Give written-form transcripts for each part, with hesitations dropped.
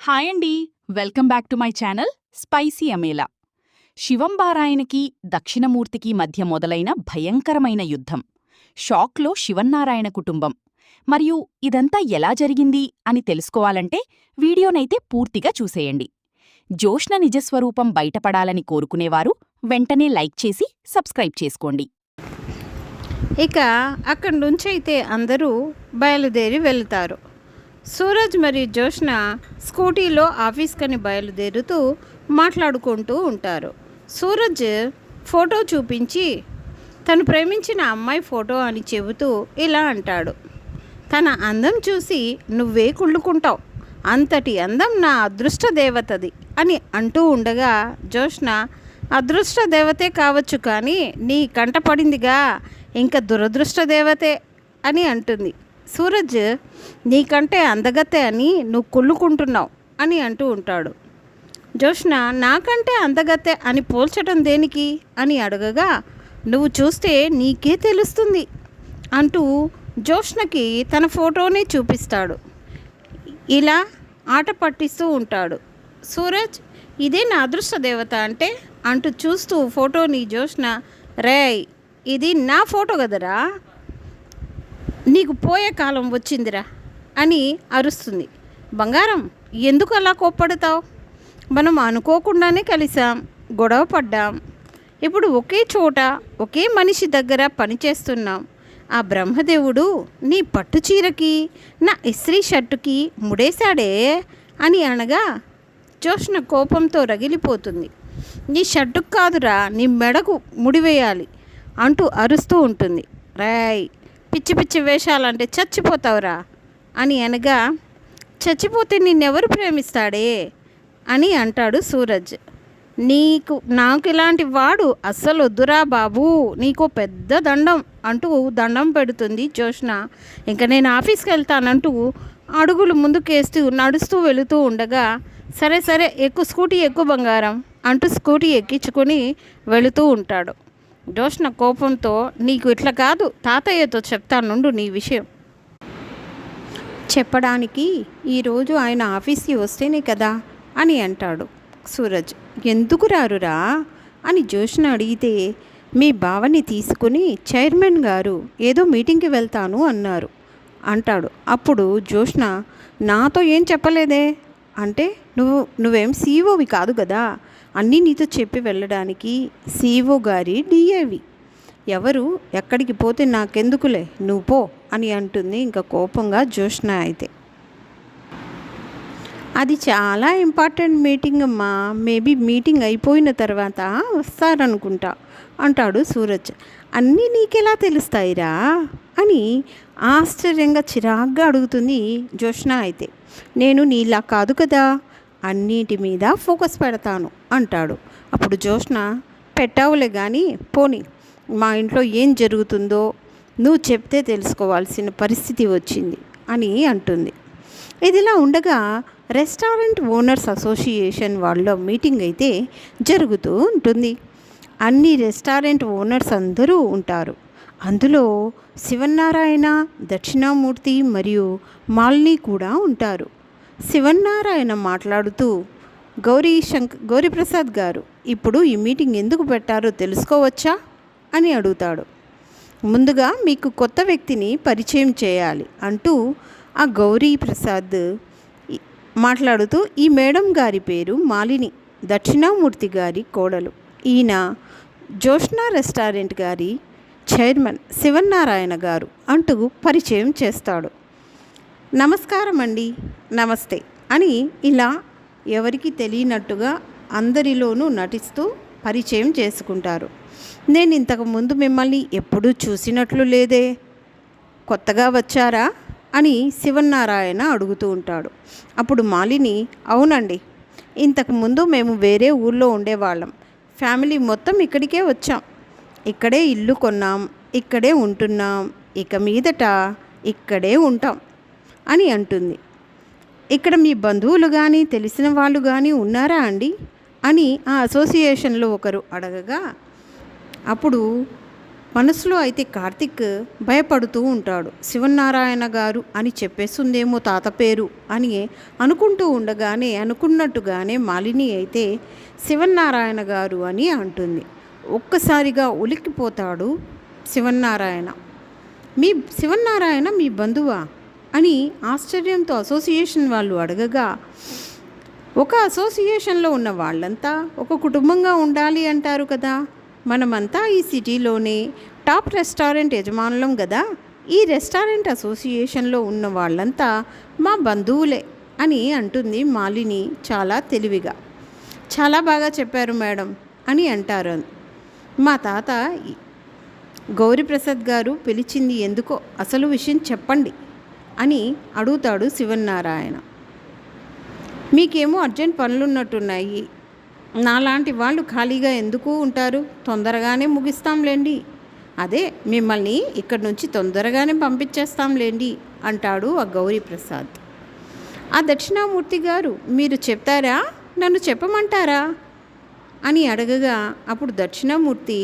Hi అండి, welcome back to my channel spicy అమేలా. శివంబారాయణకి దక్షిణమూర్తికి మధ్య మొదలైన భయంకరమైన యుద్ధం, షాక్లో శివన్నారాయణ కుటుంబం. మరియు ఇదంతా ఎలా జరిగింది అని తెలుసుకోవాలంటే వీడియోనైతే పూర్తిగా చూసేయండి. జోష్న నిజస్వరూపం బయటపడాలని కోరుకునేవారు వెంటనే లైక్ చేసి సబ్స్క్రైబ్ చేసుకోండి. ఇక అక్కడి నుంచైతే అందరూ బయలుదేరి వెళ్తారు. సూరజ్ మరియు జోష్న స్కూటీలో ఆఫీస్కని బయలుదేరుతూ మాట్లాడుకుంటూ ఉంటారు. సూరజ్ ఫోటో చూపించి తను ప్రేమించిన అమ్మాయి ఫోటో అని చెబుతూ ఇలా అంటాడు. తన అందం చూసి నువ్వే కుళ్ళుకుంటావు, అంతటి అందం నా అదృష్ట దేవతది అని అంటూ ఉండగా జోష్న అదృష్ట దేవతే కావచ్చు కానీ నీ కంట పడిందిగా ఇంకా దురదృష్ట దేవతే అని అంటుంది. సూరజ్ నీకంటే అందగతే అని నువ్వు కుళ్ళుకుంటున్నావు అని అంటూ ఉంటాడు. జోష్న నాకంటే అందగతే అని పోల్చడం దేనికి అని అడగగా నువ్వు చూస్తే నీకే తెలుస్తుంది అంటూ జోష్నకి తన ఫోటోనే చూపిస్తాడు. ఇలా ఆట పట్టిస్తూ ఉంటాడు. సూరజ్ ఇదే నా అదృష్ట దేవత అంటే అంటూ చూస్తూ ఫోటోని జోష్న రేయ్ ఇది నా ఫోటో కదరా, నీకు పోయే కాలం వచ్చిందిరా అని అరుస్తుంది. బంగారం ఎందుకు అలా కోప్పడతావు, మనం అనుకోకుండానే కలిసాం, గొడవ పడ్డాం, ఇప్పుడు ఒకే చోట ఒకే మనిషి దగ్గర పనిచేస్తున్నాం. ఆ బ్రహ్మదేవుడు నీ పట్టు చీరకి నా ఇస్త్రీ షర్టుకి ముడేశాడే అని అనగా జోష్న కోపంతో రగిలిపోతుంది. నీ షర్టుకు కాదురా నీ మెడకు ముడివేయాలి అంటూ అరుస్తూ ఉంటుంది. రాయ్ పిచ్చి పిచ్చి వేషాలంటే చచ్చిపోతావురా అని అనగా చచ్చిపోతే నిన్నెవరు ప్రేమిస్తాడే అని అంటాడు సూరజ్. నాకు ఇలాంటి వాడు అస్సలు వద్దురా బాబూ, నీకు పెద్ద దండం అంటూ దండం పెడుతుంది జోష్న. ఇంకా నేను ఆఫీస్కి వెళ్తానంటూ అడుగులు ముందుకేస్తూ నడుస్తూ వెళుతూ ఉండగా సరే సరే ఎక్కువ స్కూటీ ఎక్కువ బంగారం అంటూ స్కూటీ ఎక్కించుకొని వెళుతూ ఉంటాడు. జోష్న కోపంతో నీకు ఇట్లా కాదు తాతయ్యతో చెప్తానుండు నీ విషయం చెప్పడానికి, ఈరోజు ఆయన ఆఫీస్కి వస్తేనే కదా అని అంటాడు సూరజ్. ఎందుకు రారురా అని జోష్న అడిగితే మీ బావని తీసుకుని చైర్మన్ గారు ఏదో మీటింగ్కి వెళ్తాను అన్నారు అంటాడు. అప్పుడు జోష్న నాతో ఏం చెప్పలేదే అంటే నువ్వేం సీఈఓవి కాదు కదా, అన్నీ నీతో చెప్పి వెళ్ళడానికి సీఈఓ గారి డిఏవి, ఎవరు ఎక్కడికి పోతే నాకెందుకులే నువ్వు పో అని అంటుంది ఇంకా కోపంగా జోష్న. అయితే అది చాలా ఇంపార్టెంట్ మీటింగ్ అమ్మా, మేబీ మీటింగ్ అయిపోయిన తర్వాత వస్తారనుకుంటా అంటాడు సూరజ్. అన్నీ నీకెలా తెలుస్తాయిరా అని ఆశ్చర్యంగా చిరాగ్గా అడుగుతుంది జోష్న. అయితే నేను నీలా కాదు కదా, అన్నిటి మీద ఫోకస్ పెడతాను అంటాడు. అప్పుడు జోష్న పెట్టావులే కానీ పోనీ, మా ఇంట్లో ఏం జరుగుతుందో నువ్వు చెప్తే తెలుసుకోవాల్సిన పరిస్థితి వచ్చింది అని అంటుంది. ఇదిలా ఉండగా రెస్టారెంట్ ఓనర్స్ అసోసియేషన్ వాళ్ళ మీటింగ్ అయితే జరుగుతూ ఉంటుంది. అన్ని రెస్టారెంట్ ఓనర్స్ అందరూ ఉంటారు. అందులో శివన్నారాయణ, దక్షిణామూర్తి మరియు మాలిని కూడా ఉంటారు. శివన్నారాయణ మాట్లాడుతూ గౌరీప్రసాద్ గారు ఇప్పుడు ఈ మీటింగ్ ఎందుకు పెట్టారో తెలుసుకోవచ్చా అని అడుగుతాడు. ముందుగా మీకు కొత్త వ్యక్తిని పరిచయం చేయాలి అంటూ ఆ గౌరీప్రసాద్ మాట్లాడుతూ ఈ మేడం గారి పేరు మాలిని, దక్షిణామూర్తి గారి కోడలు, ఈయన జోష్న రెస్టారెంట్ గారి చైర్మన్ శివన్నారాయణ గారు అంటూ పరిచయం చేస్తాడు. నమస్కారం అండి, నమస్తే అని ఇలా ఎవరికి తెలియనట్టుగా అందరిలోనూ నటిస్తూ పరిచయం చేసుకుంటారు. నేను ఇంతకుముందు మిమ్మల్ని ఎప్పుడూ చూసినట్లు లేదే, కొత్తగా వచ్చారా అని శివన్నారాయణ అడుగుతూ ఉంటాడు. అప్పుడు మాలిని అవునండి, ఇంతకుముందు మేము వేరే ఊళ్ళో ఉండేవాళ్ళం, ఫ్యామిలీ మొత్తం ఇక్కడికే వచ్చాం, ఇక్కడే ఇల్లు కొన్నాం, ఇక్కడే ఉంటున్నాం, ఇక మీదట ఇక్కడే ఉంటాం అని అంటుంది. ఇక్కడ మీ బంధువులు కానీ తెలిసిన వాళ్ళు కానీ ఉన్నారా అండి అని ఆ అసోసియేషన్లో ఒకరు అడగగా అప్పుడు మనసులో అయితే కార్తిక్ భయపడుతూ ఉంటాడు. శివనారాయణ గారు అని చెప్పేస్తుందేమో తాత పేరు అని అనుకుంటూ ఉండగానే అనుకున్నట్టుగానే మాలిని అయితే శివనారాయణ గారు అని అంటుంది. ఒక్కసారిగా ఉలిక్కిపోతాడు శివనారాయణ. మీ శివనారాయణ మీ బంధువా అని ఆశ్చర్యంతో అసోసియేషన్ వాళ్ళు అడగగా, ఒక అసోసియేషన్లో ఉన్న వాళ్ళంతా ఒక కుటుంబంగా ఉండాలి అంటారు కదా, మనమంతా ఈ సిటీలోనే టాప్ రెస్టారెంట్ యజమానులం కదా, ఈ రెస్టారెంట్ అసోసియేషన్లో ఉన్న వాళ్ళంతా మా బంధువులే అని అంటుంది మాలిని చాలా తెలివిగా. చాలా బాగా చెప్పారు మేడం అని అంటారు. మా తాత గౌరీప్రసాద్ గారు పిలిచింది ఎందుకో అసలు విషయం చెప్పండి అని అడుగుతాడు శివనారాయణ. మీకేమో అర్జెంట్ పనులున్నట్టున్నాయి, నాలాంటి వాళ్ళు ఖాళీగా ఎందుకు ఉంటారు, తొందరగానే ముగిస్తాంలేండి, అదే మిమ్మల్ని ఇక్కడి నుంచి తొందరగానే పంపించేస్తాంలేండి అంటాడు ఆ గౌరీప్రసాద్. ఆ దక్షిణామూర్తి గారు మీరు చెప్తారా, నన్ను చెప్పమంటారా అని అడగగా, అప్పుడు దక్షిణామూర్తి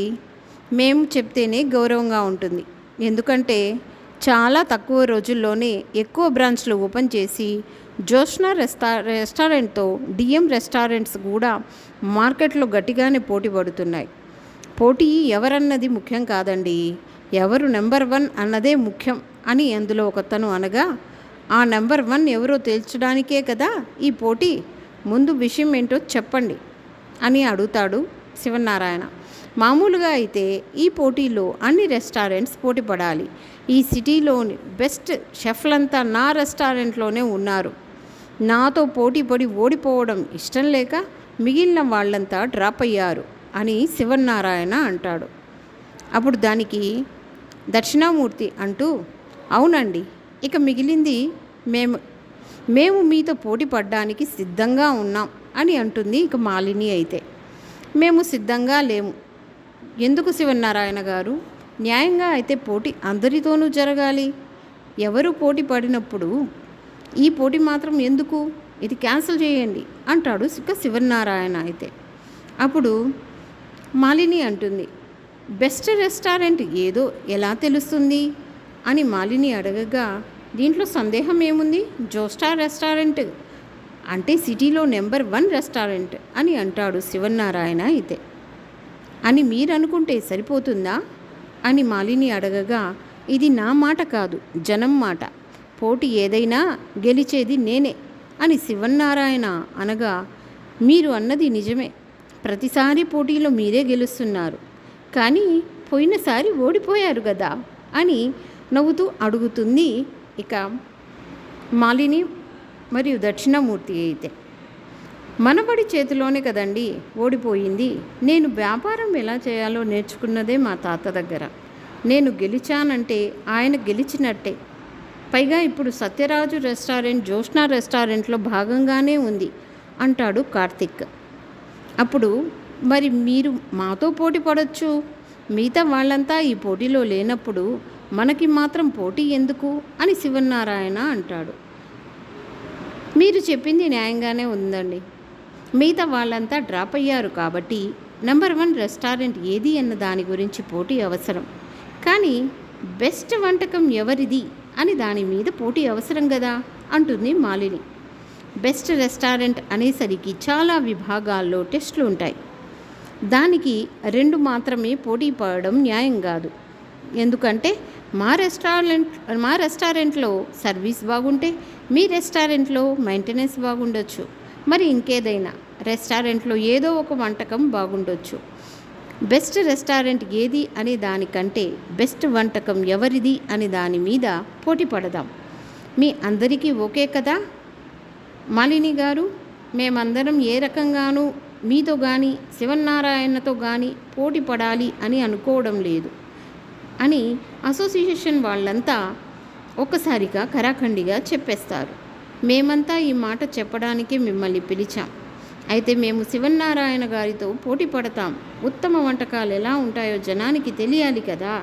మేము చెప్తేనే గౌరవంగా ఉంటుంది, ఎందుకంటే చాలా తక్కువ రోజుల్లోనే ఎక్కువ బ్రాంచ్లు ఓపెన్ చేసి జోష్నా రెస్టారెంట్తో డిఎం రెస్టారెంట్స్ కూడా మార్కెట్లో గట్టిగానే పోటీ పడుతున్నాయి. పోటీ ఎవరన్నది ముఖ్యం కాదండి, ఎవరు నెంబర్ 1 అన్నదే ముఖ్యం అని అందులో ఒకతను అనగా, ఆ నెంబర్ 1 ఎవరో తేల్చడానికే కదా ఈ పోటీ, ముందు విషయం ఏంటో చెప్పండి అని అడుగుతాడు శివనారాయణ. మామూలుగా అయితే ఈ పోటీలో అన్ని రెస్టారెంట్స్ పోటీ పడాలి. ఈ సిటీలోని బెస్ట్ షెఫ్లంతా నా రెస్టారెంట్లోనే ఉన్నారు. నాతో పోటీ పడి ఓడిపోవడం ఇష్టం లేక మిగిలిన వాళ్ళంతా డ్రాప్ అయ్యారు అని శివనారాయణ అంటాడు. అప్పుడు దానికి దక్షిణామూర్తి అంటూ, అవునండి, ఇక మిగిలింది మేము మీతో పోటీ పడడానికి సిద్ధంగా ఉన్నాం అని అంటుంది ఇక మాలిని అయితే. మేము సిద్ధంగా లేము. ఎందుకు శివనారాయణ గారు, న్యాయంగా అయితే పోటీ అందరితోనూ జరగాలి, ఎవరు పోటీ పడినప్పుడు ఈ పోటీ మాత్రం ఎందుకు, ఇది క్యాన్సిల్ చేయండి అంటాడు ఇక శివనారాయణ అయితే. అప్పుడు మాలిని అంటుంది, బెస్ట్ రెస్టారెంట్ ఏదో ఎలా తెలుస్తుంది అని మాలిని అడగగా, దీంట్లో సందేహం ఏముంది, జోస్టా రెస్టారెంట్ అంటే సిటీలో నెంబర్ 1 రెస్టారెంట్ అని అంటాడు శివనారాయణ అయితే. అని మీరు అనుకుంటే సరిపోతుందా అని మాలిని అడగగా, ఇది నా మాట కాదు, జనం మాట, పోటీ ఏదైనా గెలిచేది నేనే అని శివనారాయణ అనగా, మీరు అన్నది నిజమే, ప్రతిసారి పోటీలో మీరే గెలుస్తున్నారు, కానీ పోయినసారి ఓడిపోయారు కదా అని నవ్వుతూ అడుగుతుంది ఇక మాలిని మరియు దక్షిణామూర్తి అయితే. మనబడి చేతిలోనే కదండి ఓడిపోయింది, నేను వ్యాపారం ఎలా చేయాలో నేర్చుకున్నదే మా తాత దగ్గర, నేను గెలిచానంటే ఆయన గెలిచినట్టే, పైగా ఇప్పుడు సత్యరాజు రెస్టారెంట్ జోష్నా రెస్టారెంట్లో భాగంగానే ఉంది అంటాడు కార్తిక్. అప్పుడు మరి మీరు మాతో పోటీ పడవచ్చు, మిగతా వాళ్ళంతా ఈ పోటీలో లేనప్పుడు మనకి మాత్రం పోటీ ఎందుకు అని శివనారాయణ అంటాడు. మీరు చెప్పింది న్యాయంగానే ఉందండి, మిగతా వాళ్ళంతా డ్రాప్ అయ్యారు కాబట్టి నెంబర్ 1 రెస్టారెంట్ ఏది అన్న దాని గురించి పోటీ అవసరం, కానీ బెస్ట్ వంటకం ఎవరిది అని దాని మీద పోటీ అవసరం కదా అంటుంది మాలిని. బెస్ట్ రెస్టారెంట్ అనేసరికి చాలా విభాగాల్లో టెస్టులు ఉంటాయి, దానికి 2 మాత్రమే పోటీ పడడం న్యాయం కాదు. ఎందుకంటే మా రెస్టారెంట్లో సర్వీస్ బాగుంటే మీ రెస్టారెంట్లో మెయింటెనెన్స్ బాగుండొచ్చు, మరి ఇంకేదైనా రెస్టారెంట్లో ఏదో ఒక వంటకం బాగుండొచ్చు. బెస్ట్ రెస్టారెంట్ ఏది అనే దానికంటే బెస్ట్ వంటకం ఎవరిది అని దాని మీద పోటీ పడదాం. మీ అందరికీ ఓకే కదా మాలిని గారు, మేమందరం ఏ రకంగానూ మీతో కానీ శివనారాయణతో కానీ పోటీ పడాలి అని అనుకోవడం లేదు అని అసోసియేషన్ వాళ్ళంతా ఒక్కసారిగా కరాఖండిగా చెప్పేస్తారు. మేమంతా ఈ మాట చెప్పడానికే మిమ్మల్ని పిలిచాం, అయితే మేము శివనారాయణ గారితో పోటీ పడతాం, ఉత్తమ వంటకాలు ఎలా ఉంటాయో జనానికి తెలియాలి కదా,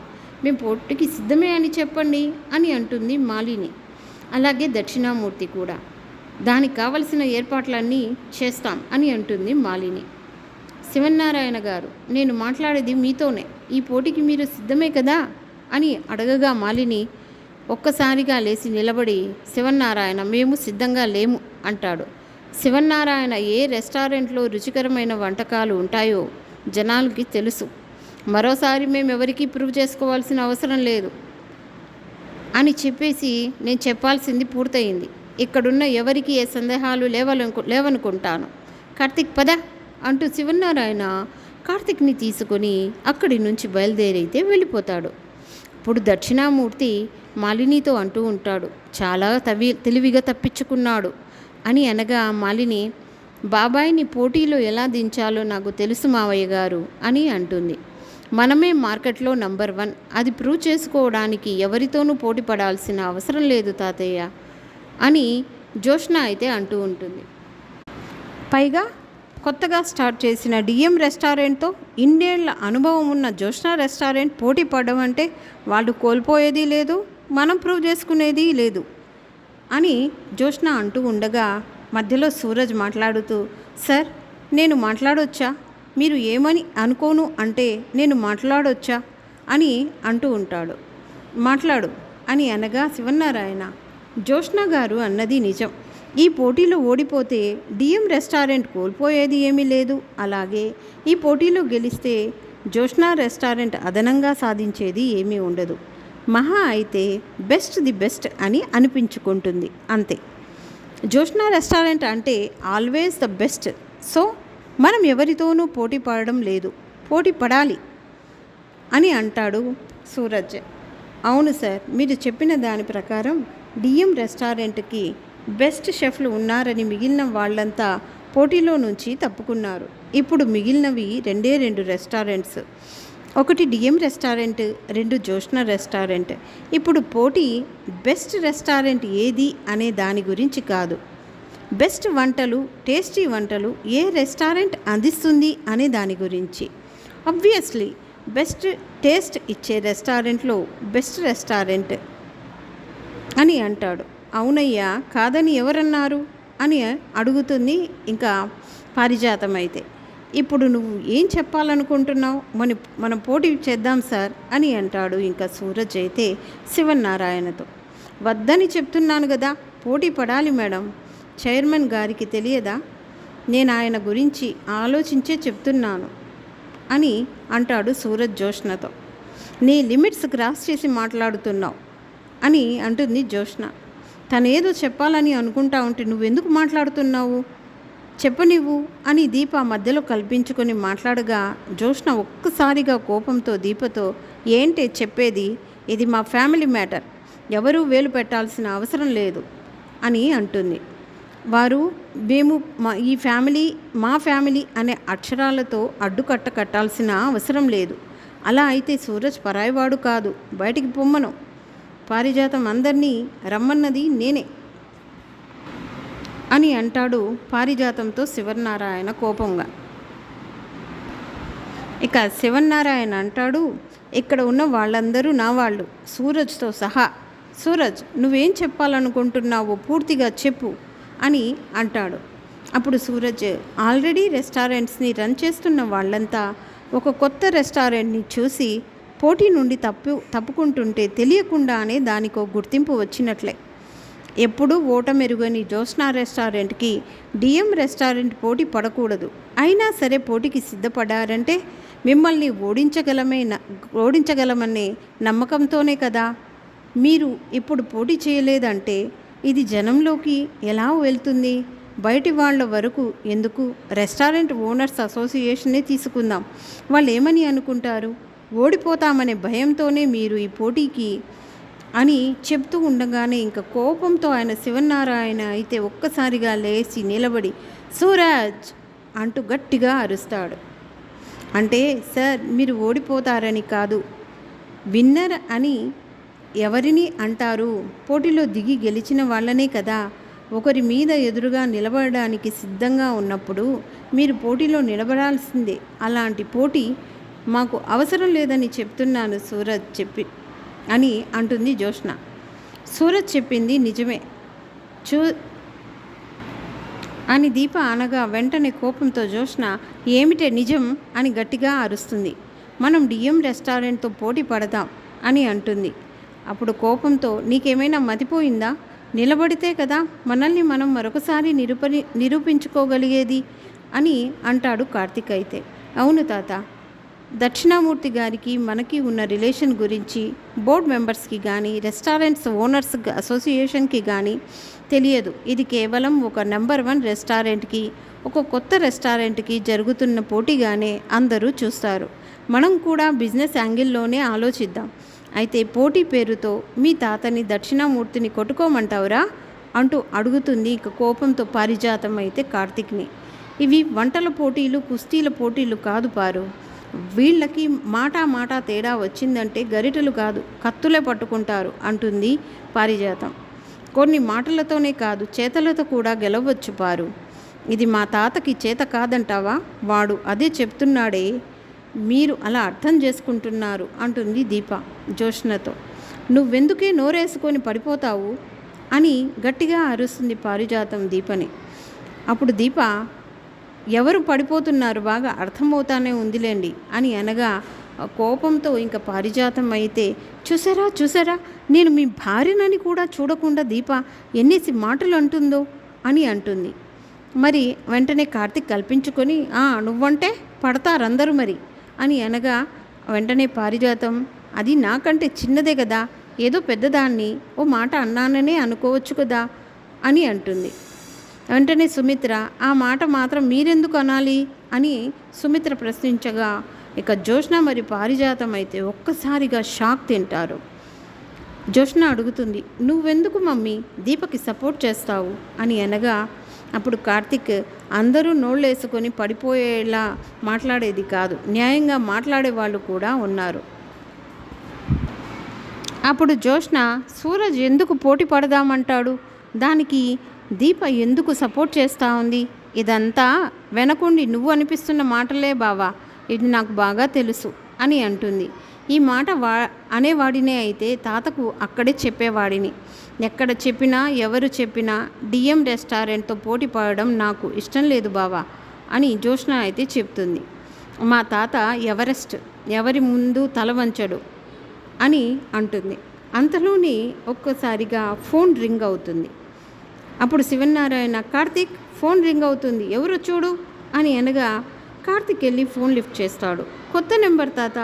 మేము పోటీకి సిద్ధమే అని చెప్పండి అని అంటుంది మాలిని. అలాగే దక్షిణామూర్తి కూడా దానికి కావలసిన ఏర్పాట్లన్నీ చేస్తాం అని అంటుంది మాలిని. శివన్నారాయణ గారు, నేను మాట్లాడేది మీతోనే. ఈ పోటీకి మీరు సిద్ధమే కదా అని అడగగా మాలిని ఒక్కసారిగా లేచి నిలబడి, శివన్నారాయణ, మేము సిద్ధంగా లేము అంటాడు. శివన్నారాయణ ఏ రెస్టారెంట్లో రుచికరమైన వంటకాలు ఉంటాయో జనాలకి తెలుసు. మరోసారి మేమెవరికీ ప్రూవ్ చేసుకోవాల్సిన అవసరం లేదు అని చెప్పేసి నేను చెప్పాల్సింది పూర్తయింది. ఇక్కడున్న ఎవరికి ఏ సందేహాలు లేవనుకుంటాను. కార్తిక్ పద అంటూ శివన్నారాయణ కార్తిక్ని తీసుకొని అక్కడి నుంచి బయలుదేరైతే వెళ్ళిపోతాడు. ఇప్పుడు దక్షిణామూర్తి మాలినితో అంటూ ఉంటాడు, చాలా తెలివిగా తప్పించుకున్నాడు అని అనగా మాలిని, బాబాయిని పోటీలో ఎలా దించాలో నాకు తెలుసు మావయ్య గారు అని అంటుంది. మనమే మార్కెట్లో నంబర్ 1, అది ప్రూవ్ చేసుకోవడానికి ఎవరితోనూ పోటీ పడాల్సిన అవసరం లేదు తాతయ్య అని జోష్న అయితే అంటూ ఉంటుంది. పైగా కొత్తగా స్టార్ట్ చేసిన డిఎం రెస్టారెంట్తో ఇన్నేళ్ల అనుభవం ఉన్న జోష్న రెస్టారెంట్ పోటీ పడడం అంటే వాళ్ళు కోల్పోయేది లేదు, మనం ప్రూవ్ చేసుకునేది లేదు అని జోష్న అంటూ ఉండగా మధ్యలో సూరజ్ మాట్లాడుతూ, సార్ నేను మాట్లాడొచ్చా, మీరు ఏమని అనుకోను అంటే నేను మాట్లాడొచ్చా అని అంటూ ఉంటాడు. మాట్లాడు అని అనగా శివన్నారాయణ, జోష్న గారు అన్నది నిజం. ఈ పోటీలో ఓడిపోతే డిఎం రెస్టారెంట్ కోల్పోయేది ఏమీ లేదు, అలాగే ఈ పోటీలో గెలిస్తే జోష్న రెస్టారెంట్ అదనంగా సాధించేది ఏమీ ఉండదు. మహా అయితే ది బెస్ట్ అని అనిపించుకుంటుంది అంతే. జోష్న రెస్టారెంట్ అంటే ఆల్వేస్ ద బెస్ట్. సో మనం ఎవరితోనూ పోటీ పడడం లేదు, పోటీ పడాలి అని అంటాడు సూరజ్. అవును సార్, మీరు చెప్పిన దాని ప్రకారం డిఎం రెస్టారెంట్కి బెస్ట్ షెఫ్లు ఉన్నారని మిగిలిన వాళ్ళంతా పోటీలో నుంచి తప్పుకున్నారు. ఇప్పుడు మిగిలినవి 2 రెస్టారెంట్స్, ఒకటి డిఎం రెస్టారెంట్, 2 జోష్న రెస్టారెంట్. ఇప్పుడు పోటీ బెస్ట్ రెస్టారెంట్ ఏది అనే దాని గురించి కాదు, బెస్ట్ వంటలు, టేస్టీ వంటలు ఏ రెస్టారెంట్ అందిస్తుంది అనే దాని గురించి. ఆబ్వియస్లీ బెస్ట్ టేస్ట్ ఇచ్చే రెస్టారెంట్లో బెస్ట్ రెస్టారెంట్ అని అంటాడు. అవునయ్యా, కాదని ఎవరన్నారు అని అడుగుతుంది ఇంకా పారిజాతం అయితే. ఇప్పుడు నువ్వు ఏం చెప్పాలనుకుంటున్నావు, మనం పోటీ చేద్దాం సార్ అని అంటాడు ఇంకా సూరజ్ అయితే శివన్నారాయణతో. వద్దని చెప్తున్నాను కదా, పోటీ పడాలి మేడం, చైర్మన్ గారికి తెలియదా, నేను ఆయన గురించి ఆలోచించే చెప్తున్నాను అని అంటాడు సూరజ్ జోష్నతో. నీ లిమిట్స్ క్రాస్ చేసి మాట్లాడుతున్నావు అని అంటుంది జోష్న. తనేదో చెప్పాలని అనుకుంటా ఉంటే నువ్వెందుకు మాట్లాడుతున్నావు, చెప్పనివ్వు అని దీప మధ్యలో కల్పించుకొని మాట్లాడగా జోష్న ఒక్కసారిగా కోపంతో దీపతో, ఏంటే చెప్పేది, ఇది మా ఫ్యామిలీ మ్యాటర్, ఎవరూ వేలు పెట్టాల్సిన అవసరం లేదు అని అంటుంది. వారు మేము మా ఫ్యామిలీ అనే అక్షరాలతో అడ్డుకట్ట కట్టాల్సిన అవసరం లేదు. అలా అయితే సూరజ్ పరాయివాడు కాదు, బయటికి పొమ్మను, పారిజాతం అందరినీ రమ్మన్నది నేనే అని అంటాడు పారిజాతంతో శివన్నారాయణ కోపంగా. ఇక శివన్నారాయణ అంటాడు, ఇక్కడ ఉన్న వాళ్ళందరూ నా వాళ్ళు, సూరజ్తో సహా. సూరజ్, నువ్వేం చెప్పాలనుకుంటున్నావో పూర్తిగా చెప్పు అని అంటాడు. అప్పుడు సూరజ్, ఆల్రెడీ రెస్టారెంట్స్ని రన్ చేస్తున్న వాళ్ళంతా ఒక కొత్త రెస్టారెంట్ని చూసి పోటీ నుండి తప్పుకుంటుంటే తెలియకుండానే దానికో గుర్తింపు వచ్చినట్లే. ఎప్పుడూ ఓటమెరుగని జోష్న రెస్టారెంట్కి డిఎం రెస్టారెంట్ పోటీ పడకూడదు. అయినా సరే పోటీకి సిద్ధపడ్డారంటే మిమ్మల్ని ఓడించగలమనే నమ్మకంతోనే కదా. మీరు ఇప్పుడు పోటీ చేయలేదంటే ఇది జనంలోకి ఎలా వెళ్తుంది, బయటి వాళ్ళ వరకు ఎందుకు, రెస్టారెంట్ ఓనర్స్ అసోసియేషనే తీసుకుందాం, వాళ్ళు ఏమని అనుకుంటారు, ఓడిపోతామనే భయంతోనే మీరు ఈ పోటీకి అని చెప్తూ ఉండగానే ఇంకా కోపంతో ఆయన శివన్నారాయణ అయితే ఒక్కసారిగా లేచి నిలబడి సూరజ్ అంటూ గట్టిగా అరుస్తాడు. అంటే సార్, మీరు ఓడిపోతారని కాదు, విన్నర్ అని ఎవరిని అంటారు, పోటీలో దిగి గెలిచిన వాళ్ళనే కదా. ఒకరి మీద ఎదురుగా నిలబడడానికి సిద్ధంగా ఉన్నప్పుడు మీరు పోటీలో నిలబడాల్సిందే. అలాంటి పోటీ మాకు అవసరం లేదని చెప్తున్నాను సూరజ్ అని అంటుంది జోష్న. సూరజ్ చెప్పింది నిజమే. అని దీప అనగా వెంటనే కోపంతో జోష్న ఏమిటే నిజం అని గట్టిగా అరుస్తుంది. మనం డిఎం రెస్టారెంట్తో పోటీ పడదాం అని అంటుంది. అప్పుడు కోపంతో నీకేమైనా మతిపోయిందా? నిలబడితే కదా మనల్ని మనం మరొకసారి నిరూపించుకోగలిగేది అని అంటాడు కార్తిక్. అయితే అవును తాత, దక్షిణామూర్తి గారికి మనకి ఉన్న రిలేషన్ గురించి బోర్డ్ మెంబర్స్కి కానీ రెస్టారెంట్స్ ఓనర్స్ అసోసియేషన్కి కానీ తెలియదు. ఇది కేవలం ఒక నెంబర్ 1 రెస్టారెంట్కి, ఒక కొత్త రెస్టారెంట్కి జరుగుతున్న పోటీగానే అందరూ చూస్తారు. మనం కూడా బిజినెస్ యాంగిల్లోనే ఆలోచిద్దాం. అయితే పోటీ పేరుతో మీ తాతని దక్షిణామూర్తిని కొట్టుకోమంటావురా అంటూ అడుగుతుంది ఇక కోపంతో పారిజాతం అయితే కార్తిక్ని. ఇవి వంటల పోటీలు, కుస్తీల పోటీలు కాదు పారు. వీళ్ళకి మాట తేడా వచ్చిందంటే గరిటెలు కాదు కత్తులే పట్టుకుంటారు అంటుంది పారిజాతం. కొన్ని మాటలతోనే కాదు చేతలతో కూడా గెలవచ్చు పారు. ఇది మా తాతకి చేత కాదంటావా? వాడు అదే చెప్తున్నాడే, మీరు అలా అర్థం చేసుకుంటున్నారు అంటుంది దీప జోష్నతో. నువ్వెందుకే నోరేసుకొని పడిపోతావు అని గట్టిగా అరుస్తుంది పారిజాతం దీపని. అప్పుడు దీప ఎవరు పడిపోతున్నారు బాగా అర్థమవుతానే ఉందిలేండి అని అనగా కోపంతో ఇంకా పారిజాతం అయితే చూసారా నేను మీ భార్యనని కూడా చూడకుండా దీప ఎన్నేసి మాటలు అంటుందో అని అంటుంది. మరి వెంటనే కార్తిక్ కల్పించుకొని నువ్వంటే పడతారందరూ మరి అని అనగా వెంటనే పారిజాతం అది నాకంటే చిన్నదే కదా, ఏదో పెద్దదాన్ని ఓ మాట అన్నాననే అనుకోవచ్చు కదా అని అంటుంది. వెంటనే సుమిత్ర ఆ మాట మాత్రం మీరెందుకు అనాలి అని సుమిత్ర ప్రశ్నించగా ఇక జోష్న మరి పారిజాతం అయితే ఒక్కసారిగా షాక్ తింటారు. జోష్న అడుగుతుంది నువ్వెందుకు మమ్మీ దీపకి సపోర్ట్ చేస్తావు అని అనగా అప్పుడు కార్తిక్ అందరూ నోళ్ళేసుకొని పడిపోయేలా మాట్లాడేది కాదు, న్యాయంగా మాట్లాడే వాళ్ళు కూడా ఉన్నారు. అప్పుడు జోష్న సూరజ్ ఎందుకు పోటీ పడదామంటాడు, దానికి దీప ఎందుకు సపోర్ట్ చేస్తూ ఉంది, ఇదంతా వెనకుండి నువ్వు అనిపిస్తున్న మాటలే బావా, ఇది నాకు బాగా తెలుసు అని అంటుంది. ఈ మాట అనేవాడినే అయితే తాతకు అక్కడే చెప్పేవాడిని. ఎక్కడ చెప్పినా ఎవరు చెప్పినా డిఎం రెస్టారెంట్తో పోటీ పడడం నాకు ఇష్టం లేదు బావా అని జోష్న అయితే చెప్తుంది. మా తాత ఎవరెస్ట్, ఎవరి ముందు తల వంచడు అని అంటుంది. అంతలోనే ఒక్కసారిగా ఫోన్ రింగ్ అవుతుంది. అప్పుడు శివనారాయణ కార్తిక్ ఫోన్ రింగ్ అవుతుంది ఎవరో చూడు అని అనగా కార్తిక్ వెళ్ళి ఫోన్ లిఫ్ట్ చేస్తాడు. కొత్త నెంబర్ తాత,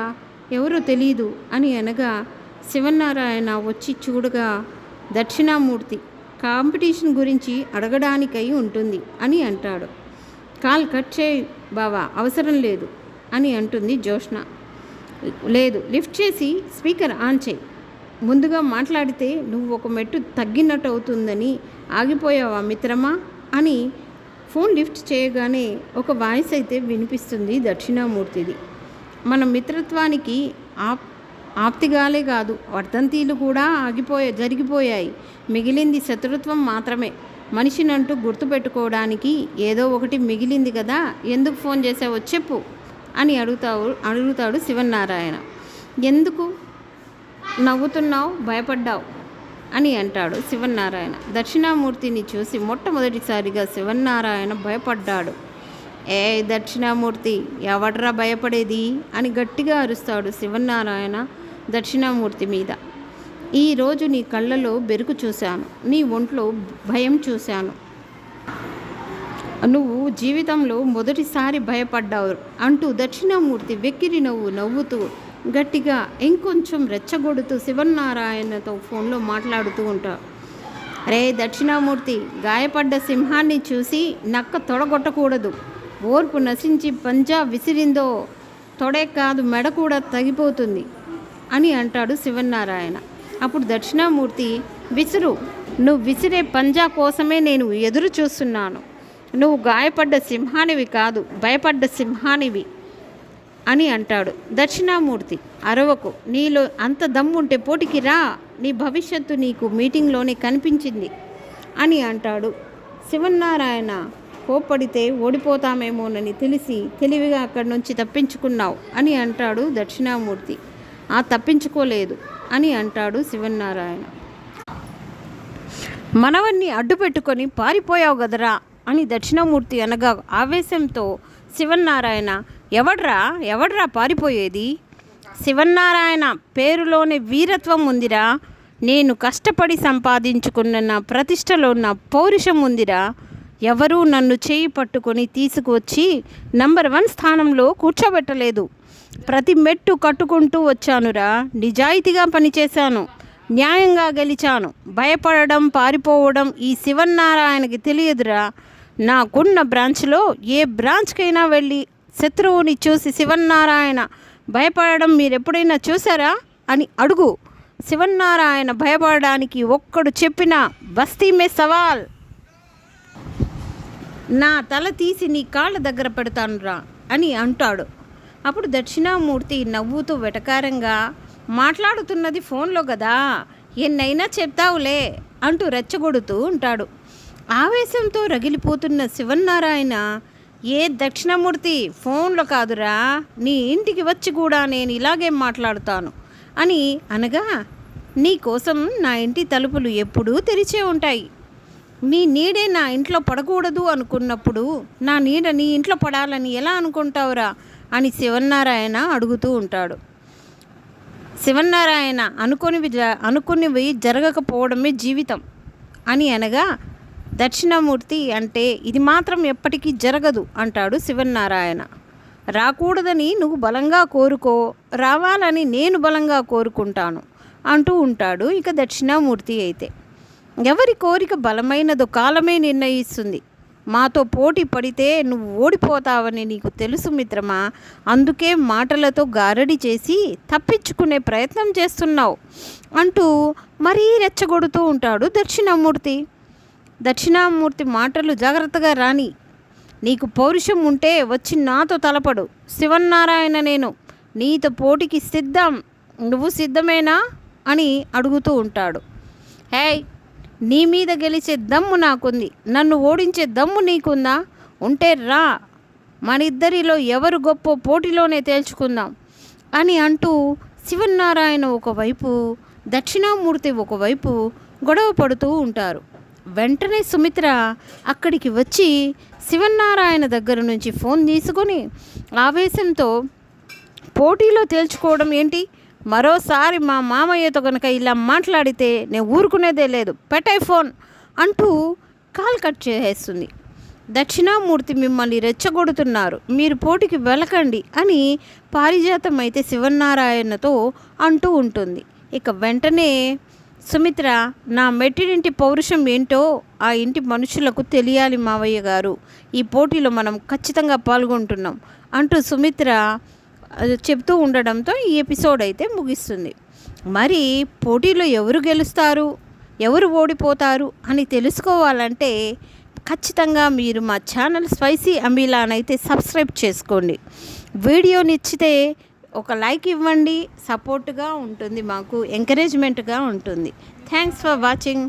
ఎవరో తెలీదు అని అనగా శివనారాయణ వచ్చి చూడగా దక్షిణామూర్తి కాంపిటీషన్ గురించి అడగడానికై ఉంటుంది అని అంటాడు. కాల్ కట్ చేయి బావా, అవసరం లేదు అని అంటుంది జోష్న. లేదు, లిఫ్ట్ చేసి స్పీకర్ ఆన్ చేయి, ముందుగా మాట్లాడితే నువ్వు ఒక మెట్టు తగ్గినట్టు అవుతుందని ఆగిపోయావా మిత్రమా అని ఫోన్ లిఫ్ట్ చేయగానే ఒక వాయిస్ అయితే వినిపిస్తుంది దక్షిణామూర్తిది. మన మిత్రత్వానికి ఆప్తిగాలే కాదు వర్ధంతిలు కూడా జరిగిపోయాయి, మిగిలింది శత్రుత్వం మాత్రమే. మనిషినంటూ గుర్తుపెట్టుకోవడానికి ఏదో ఒకటి మిగిలింది కదా, ఎందుకు ఫోన్ చేసావో చెప్పు అని అడుగుతాడు శివనారాయణ. ఎందుకు నవ్వుతున్నావు, భయపడ్డావు అని అంటాడు శివనారాయణ. దక్షిణామూర్తిని చూసి మొట్టమొదటిసారిగా శివనారాయణ భయపడ్డాడు. దక్షిణామూర్తి ఎవడ్రా భయపడేది అని గట్టిగా అరుస్తాడు శివనారాయణ దక్షిణామూర్తి మీద. ఈరోజు నీ కళ్ళలో బెరుకు చూశాను, నీ ఒంట్లో భయం చూశాను, నువ్వు జీవితంలో మొదటిసారి భయపడ్డావు అంటూ దక్షిణామూర్తి వెక్కిరి నవ్వుతూ గట్టిగా ఇంకొంచెం రెచ్చగొడుతూ శివనారాయణతో ఫోన్లో మాట్లాడుతూ ఉంటాడు. రే దక్షిణామూర్తి, గాయపడ్డ సింహాన్ని చూసి నక్క తొడగొట్టకూడదు, ఓర్పు నశించి పంజా విసిరిందో తొడే కాదు మెడ కూడా తగిపోతుంది అని అంటాడు శివనారాయణ. అప్పుడు దక్షిణామూర్తి నువ్వు విసిరే పంజా కోసమే నేను ఎదురు చూస్తున్నాను, నువ్వు గాయపడ్డ సింహానివి కాదు, భయపడ్డ సింహానివి అని అంటాడు. దక్షిణామూర్తి అరవకు, నీలో అంత దమ్ముంటే పోటీకి రా, నీ భవిష్యత్తు నీకు మీటింగ్లోనే కనిపించింది అని అంటాడు. శివనారాయణ కోప్పడితే ఓడిపోతామేమోనని తెలిసి తెలివిగా అక్కడి నుంచి తప్పించుకున్నావు అని అంటాడు దక్షిణామూర్తి. తప్పించుకోలేదు అని అంటాడు శివనారాయణ. మనవన్ని అడ్డు పెట్టుకొని పారిపోయావు కదరా అని దక్షిణామూర్తి అనగా ఆవేశంతో శివన్నారాయణ ఎవడ్రా పారిపోయేది? శివన్నారాయణ పేరులోనే వీరత్వం ఉందిరా, నేను కష్టపడి సంపాదించుకున్న నా ప్రతిష్టలో నా పౌరుషం ఉందిరా, ఎవరూ నన్ను చేయి పట్టుకొని తీసుకువచ్చి నంబర్ 1 స్థానంలో కూర్చోబెట్టలేదు. ప్రతి మెట్టు కట్టుకుంటూ వచ్చానురా, నిజాయితీగా పనిచేశాను, న్యాయంగా గెలిచాను. భయపడడం పారిపోవడం ఈ శివన్నారాయణకి తెలియదురా. నాకున్న బ్రాంచ్లో ఏ బ్రాంచ్కైనా వెళ్ళి శత్రువుని చూసి శివన్నారాయణ భయపడడం మీరెప్పుడైనా చూసారా అని అడుగు. శివన్నారాయణ భయపడడానికి ఒక్కడు చెప్పిన బస్తీ మే సవాల్, నా తల తీసి నీ కాళ్ళ దగ్గర పెడతానురా అని అంటాడు. అప్పుడు దక్షిణామూర్తి నవ్వుతూ వెటకారంగా, మాట్లాడుతున్నది ఫోన్లో కదా, ఎన్నైనా చెప్తావులే అంటూ రెచ్చగొడుతూ ఉంటాడు. ఆవేశంతో రగిలిపోతున్న శివన్నారాయణ, ఏ దక్షిణామూర్తి, ఫోన్లో కాదురా, నీ ఇంటికి వచ్చి కూడా నేను ఇలాగే మాట్లాడుతాను అని అనగా, నీ కోసం నా ఇంటి తలుపులు ఎప్పుడూ తెరిచే ఉంటాయి. నీ నీడే నా ఇంట్లో పడకూడదు అనుకున్నప్పుడు నా నీడ నీ ఇంట్లో పడాలని ఎలా అనుకుంటావురా అని శివన్నారాయణ అడుగుతూ ఉంటాడు. శివన్నారాయణ అనుకునివి జరగకపోవడమే జీవితం అని అనగా, దక్షిణామూర్తి అంటే ఇది మాత్రం ఎప్పటికీ జరగదు అంటాడు శివన్నారాయణ. రాకూడదని నువ్వు బలంగా కోరుకో, రావాలని నేను బలంగా కోరుకుంటాను అంటూ ఉంటాడు. ఇక దక్షిణామూర్తి అయితే, ఎవరి కోరిక బలమైనదో కాలమే నిర్ణయిస్తుంది. మాతో పోటీ పడితే నువ్వు ఓడిపోతావని నీకు తెలుసు మిత్రమా, అందుకే మాటలతో గారడి చేసి తప్పించుకునే ప్రయత్నం చేస్తున్నావు అంటూ మరీ రెచ్చగొడుతూ ఉంటాడు దక్షిణామూర్తి. దక్షిణామూర్తి మాటలు జాగ్రత్తగా రాని, నీకు పౌరుషం ఉంటే వచ్చి నాతో తలపడు. శివన్నారాయణ నేను నీతో పోటీకి సిద్ధం, నువ్వు సిద్ధమేనా అని అడుగుతూ ఉంటాడు. హేయ్, నీ మీద గెలిచే దమ్ము నాకుంది, నన్ను ఓడించే దమ్ము నీకుందా? ఉంటే రా, మనిద్దరిలో ఎవరు గొప్ప పోటీలోనే తేల్చుకుందాం అని అంటూ శివన్నారాయణ ఒకవైపు, దక్షిణామూర్తి ఒకవైపు గొడవ పడుతూ ఉంటారు. వెంటనే సుమిత్ర అక్కడికి వచ్చి శివన్నారాయణ దగ్గర నుంచి ఫోన్ తీసుకొని ఆవేశంతో, పోటీలో తేల్చుకోవడం ఏంటి, మరోసారి మా మామయ్యతో కనుక ఇలా మాట్లాడితే నేను ఊరుకునేదే లేదు, పెట్టే ఫోన్ అంటూ కాల్ కట్ చేసేస్తుంది. దక్షిణామూర్తి మిమ్మల్ని రెచ్చగొడుతున్నారు, మీరు పోటీకి వెళ్ళకండి అని పారిజాతం అయితే శివన్నారాయణతో అంటూ ఉంటుంది. ఇక వెంటనే సుమిత్ర, నా మెట్టినింటి పౌరుషం ఏంటో ఆ ఇంటి మనుషులకు తెలియాలి మావయ్య గారు, ఈ పోటీలో మనం ఖచ్చితంగా పాల్గొంటున్నాం అంటూ సుమిత్ర చెప్తూ ఉండడంతో ఈ ఎపిసోడ్ అయితే ముగిస్తుంది. మరి పోటీలో ఎవరు గెలుస్తారు, ఎవరు ఓడిపోతారు అని తెలుసుకోవాలంటే ఖచ్చితంగా మీరు మా ఛానల్ స్పైసీ అమీలానైతే సబ్స్క్రైబ్ చేసుకోండి. వీడియో నచ్చితే ఒక లైక్ ఇవ్వండి, సపోర్ట్గా ఉంటుంది, మాకు ఎంకరేజ్మెంట్గా ఉంటుంది. Thanks for watching.